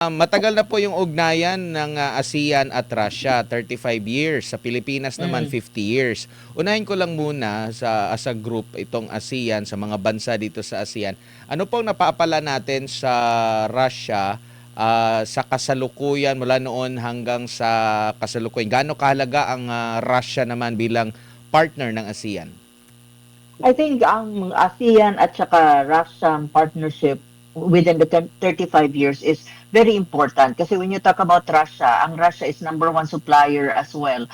Matagal na po yung ugnayan ng ASEAN at Russia, 35 years. Sa Pilipinas naman, Mm. 50 years. Unahin ko lang muna as a group itong ASEAN, sa mga bansa dito sa ASEAN. Ano pong napapala natin sa Russia sa kasalukuyan mula noon hanggang sa kasalukuyan? Gaano kahalaga ang Russia naman bilang partner ng ASEAN? I think ang ASEAN at saka Russian partnership within the 35 years is very important kasi when you talk about Russia, ang Russia is number one supplier as well.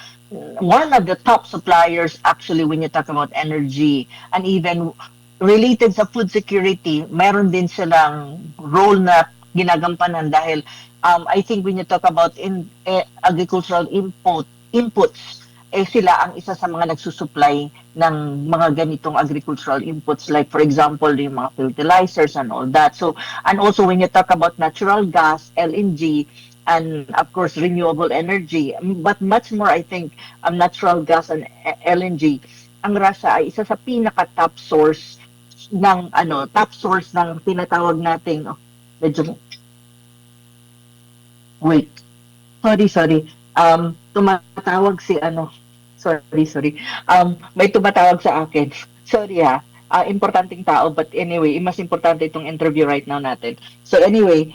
One of the top suppliers actually when you talk about energy and even related sa food security, meron din silang role na ginagampanan dahil I think when you talk about agricultural inputs, sila ang isa sa mga nagsusupply ng mga ganitong agricultural inputs like for example yung mga fertilizers and all that. So and also when you talk about natural gas, LNG, and of course renewable energy, but much more I think natural gas and LNG, ang Russia ay isa sa pinaka top source ng tinatawag nating medyo wait. Sorry. Tumatawag si sorry. May tumatawag sa akin. Sorry ha. Importanteng tao, but anyway, mas importante itong interview right now natin. So anyway,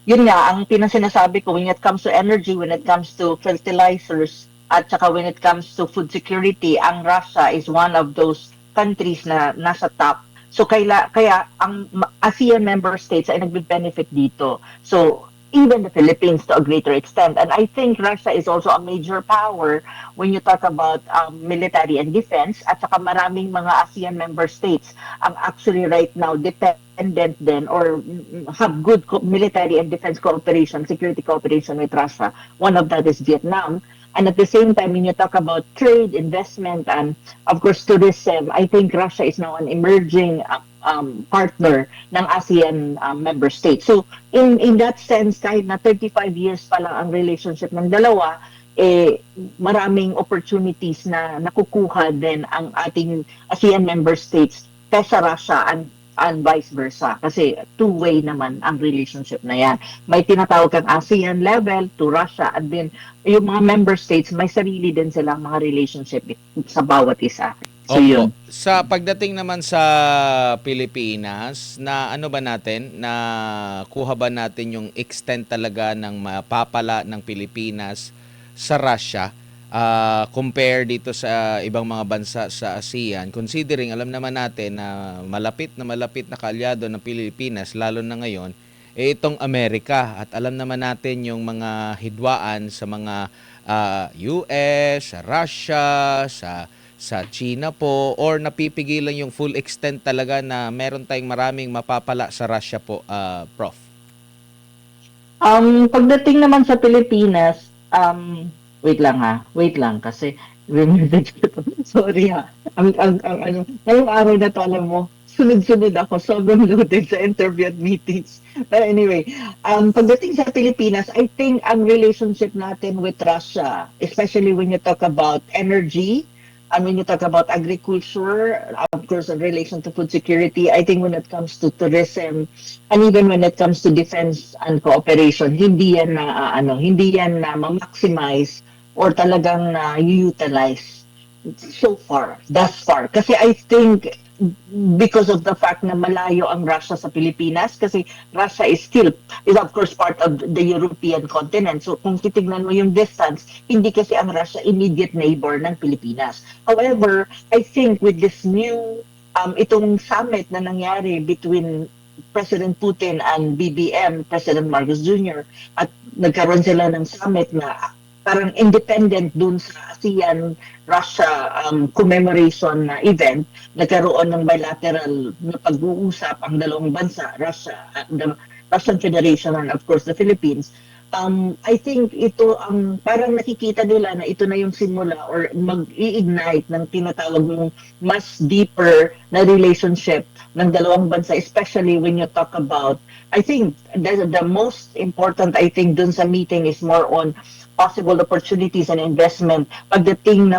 yun nga, ang pinasinasabi ko, when it comes to energy, when it comes to fertilizers, at saka when it comes to food security, ang Russia is one of those countries na nasa top. So kaya ang ASEAN member states ay nagbe-benefit dito. So even the Philippines to a greater extent. And I think Russia is also a major power when you talk about military and defense at saka maraming mga ASEAN member states ang actually right now dependent then or have good military and defense cooperation, security cooperation with Russia. One of that is Vietnam. And at the same time, when you talk about trade, investment, and of course tourism, I think Russia is now an emerging partner ng ASEAN member states. So in that sense, kahit na 35 years pa lang ang relationship ng dalawa, maraming opportunities na nakukuha din ang ating ASEAN member states kaysa Russia and vice versa. Kasi two-way naman ang relationship na yan. May tinatawag kang ASEAN level to Russia and then yung mga member states, may sarili din silang mga relationship sa bawat isa. So Opo. yun. Sa pagdating naman sa Pilipinas, na ano ba natin, na kuha ba natin yung extent talaga ng mapapala ng Pilipinas sa Russia compare dito sa ibang mga bansa sa ASEAN, considering alam naman natin na malapit na kaalyado ng Pilipinas, lalo na ngayon, itong Amerika. At alam naman natin yung mga hidwaan sa mga US, sa Russia, sa China po, or napipigilan yung full extent talaga na meron tayong maraming mapapala sa Russia po, Prof? Pagdating naman sa Pilipinas, wait lang kasi sorry ha. Ang ano, ngayong araw na to alam mo, sunod-sunod ako, sobrang loaded sa interview at meetings. But anyway, pagdating sa Pilipinas, I think ang relationship natin with Russia, especially when you talk about energy, and when you talk about agriculture, of course, in relation to food security, I think when it comes to tourism, and even when it comes to defense and cooperation, hindi yan na ma-maximize or talagang na-utilize thus far. Kasi I think because of the fact na malayo ang Russia sa Pilipinas, kasi Russia is of course part of the European continent. So kung titignan mo yung distance, hindi kasi ang Russia immediate neighbor ng Pilipinas. However, I think with this new itong summit na nangyari between President Putin and BBM, President Marcos Jr., at nagkaroon sila ng summit na parang independent dun sa ASEAN-Russia commemoration na event, nagkaroon ng bilateral na pag-uusap ang dalawang bansa, Russia, the Russian Federation and of course the Philippines. I think ito ang parang nakikita nila na ito na yung simula or mag-i-ignite ng tinatawag ng mas deeper na relationship ng dalawang bansa, especially when you talk about, I think the most important I think dun sa meeting is more on possible opportunities and investment pagdating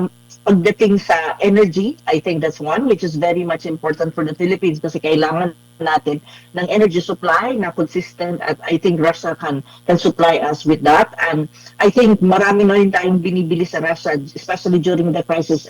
sa energy. I think that's one which is very much important for the Philippines kasi kailangan natin ng energy supply na consistent, at I think Russia can supply us with that. And I think marami na rin tayong binibili sa Russia, especially during the crisis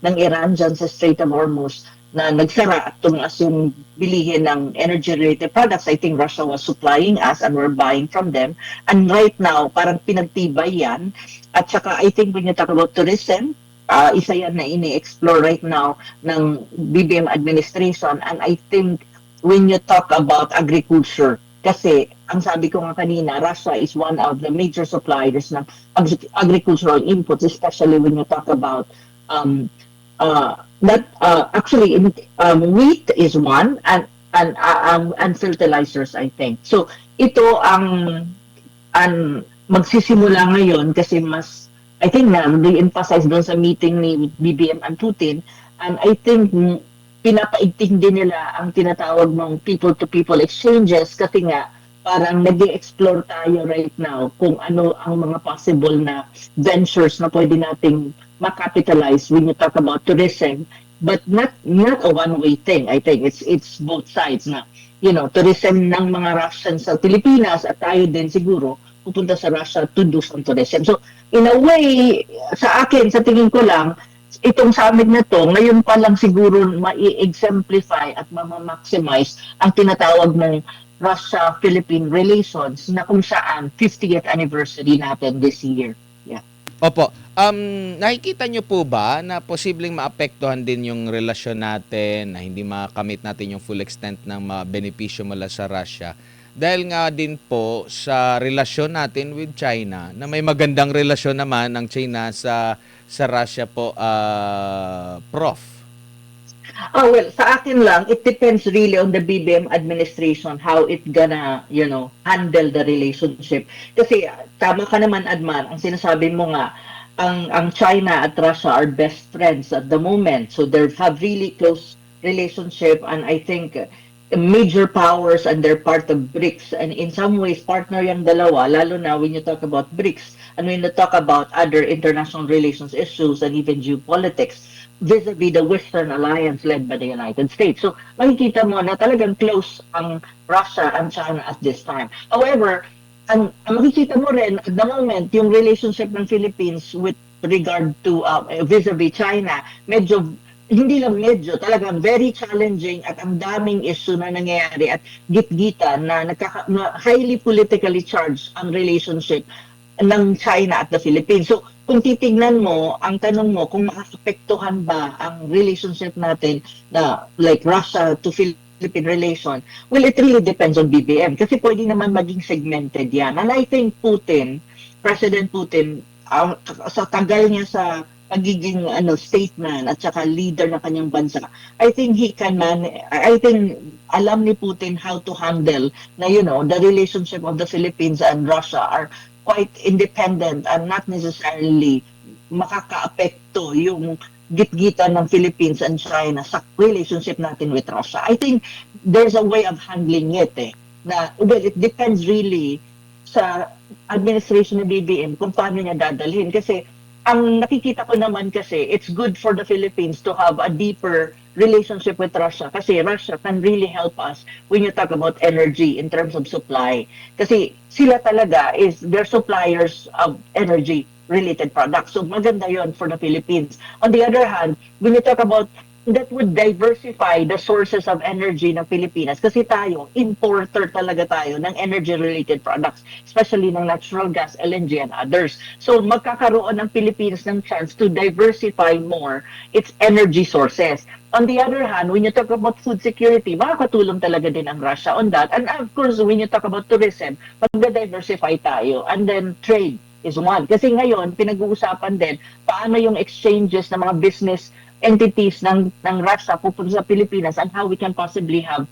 ng Iran dyan sa Strait of Hormuz na nagsara at tumaas yung bilihin ng energy-related products. I think Russia was supplying us and we're buying from them. And right now, parang pinagtibay yan. At saka I think when you talk about tourism, isa yan na ini-explore right now ng BBM administration. And I think when you talk about agriculture, kasi ang sabi ko nga kanina, Russia is one of the major suppliers ng agricultural inputs, especially when you talk about actually wheat is one, and fertilizers, I think. So ito ang magsisimula ngayon kasi mas I think na re-emphasize doon sa meeting ni BBM and Putin, and I think pinapaigting din nila ang tinatawag mong people-to-people exchanges kasi nga parang nag-explore tayo right now kung ano ang mga possible na ventures na pwede nating makapitalize when you talk about tourism, but not a one-way thing. I think it's both sides na, tourism ng mga Russians sa Pilipinas at tayo din siguro pupunta sa Russia to do some tourism. So, in a way, sa akin, sa tingin ko lang, itong summit na to, ngayon pa lang siguro ma-exemplify at ma-maximize ang tinatawag ng Russia-Philippine relations na kung saan 50th anniversary natin this year. Yeah. Opo. Nakikita nyo po ba na posibleng maapektuhan din yung relasyon natin, na hindi makamit natin yung full extent ng mga benepisyo mula sa Russia? Dahil nga din po sa relasyon natin with China, na may magandang relasyon naman ng China sa Russia po, Prof. Well, sa akin lang, it depends really on the BBM administration how it gonna, handle the relationship. Kasi tama ka naman, Adman, ang sinasabi mo nga, ang China at Russia are best friends at the moment. So they have really close relationship, and I think major powers, and they're part of BRICS, and in some ways partner yung dalawa, lalo na when you talk about BRICS and when you talk about other international relations issues and even geopolitics vis-a-vis the Western Alliance led by the United States. So makikita mo na talagang close ang Russia and China at this time. However, ang makikita mo rin at the moment yung relationship ng Philippines with regard to vis-a-vis China, hindi lang medyo, talagang very challenging at ang daming issue na nangyayari at gitgitan na highly politically charged ang relationship ng China at the Philippines. So, kung titignan mo, ang tanong mo, kung makakapektuhan ba ang relationship natin na like Russia to Philippine relation, well, it really depends on BBM kasi pwede naman maging segmented yan. And I think President Putin, sa tagal niya sa pagiging statesman at saka leader ng kanyang bansa, I think alam ni Putin how to handle na the relationship of the Philippines and Russia are quite independent and not necessarily makakaapekto yung gitgitan ng Philippines and China sa relationship natin with Russia. I think there's a way of handling it it depends really sa administration ng BBM kung paano niya dadalhin kasi ang nakikita ko naman kasi, it's good for the Philippines to have a deeper relationship with Russia kasi Russia can really help us when you talk about energy in terms of supply. Kasi sila talaga they're suppliers of energy-related products. So maganda yon for the Philippines. On the other hand, when you talk about that would diversify the sources of energy ng Pilipinas kasi tayo, importer talaga tayo ng energy-related products, especially ng natural gas, LNG, and others. So magkakaroon ng Pilipinas ng chance to diversify more its energy sources. On the other hand, when you talk about food security, makakatulong talaga din ang Russia on that. And of course, when you talk about tourism, mag-diversify tayo. And then trade is one. Kasi ngayon, pinag-uusapan din paano yung exchanges ng mga business entities ng Russia pupunta sa Pilipinas and how we can possibly have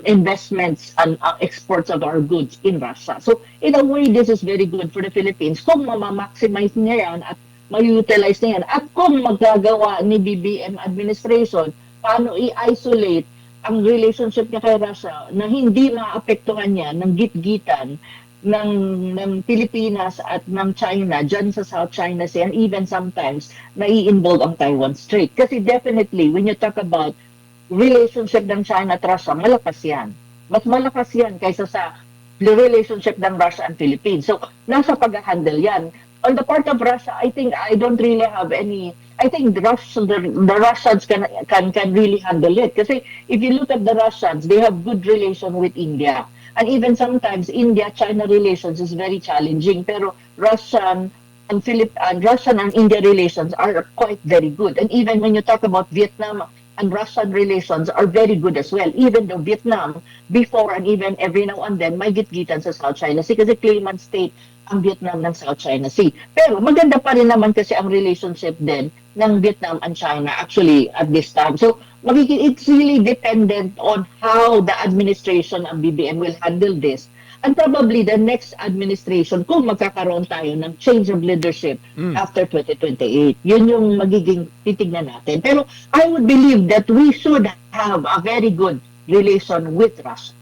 investments and exports of our goods in Russia. So in a way, this is very good for the Philippines kung ma-maximize niya yan at ma-utilize niya yan. At kung magagawa ni BBM administration, paano i-isolate ang relationship niya kay Russia na hindi maapektuhan niya ng gitgitan ng Pilipinas at ng China dyan sa South China Sea, and even sometimes nai-involve ang Taiwan Strait. Kasi definitely, when you talk about relationship ng China at Russia, malakas yan. Mas malakas yan kaysa sa relationship ng Russia and Philippines. So, nasa pag-handle yan. On the part of Russia, I think I don't really have any. I think the Russians can really handle it. Kasi if you look at the Russians, they have good relation with India. And even sometimes India-China relations is very challenging. Pero Russian and India relations are quite very good. And even when you talk about Vietnam and Russian relations are very good as well. Even though Vietnam, before and even every now and then, may gitgitan sa South China Sea kasi claimant state ang Vietnam ng South China Sea. Pero maganda pa rin naman kasi ang relationship din ng Vietnam and China actually at this time. So it's really dependent on how the administration ng BBM will handle this. And probably the next administration, kung magkakaroon tayo ng change of leadership after 2028, yun yung magiging titignan natin. Pero I would believe that we should have a very good relation with Russia.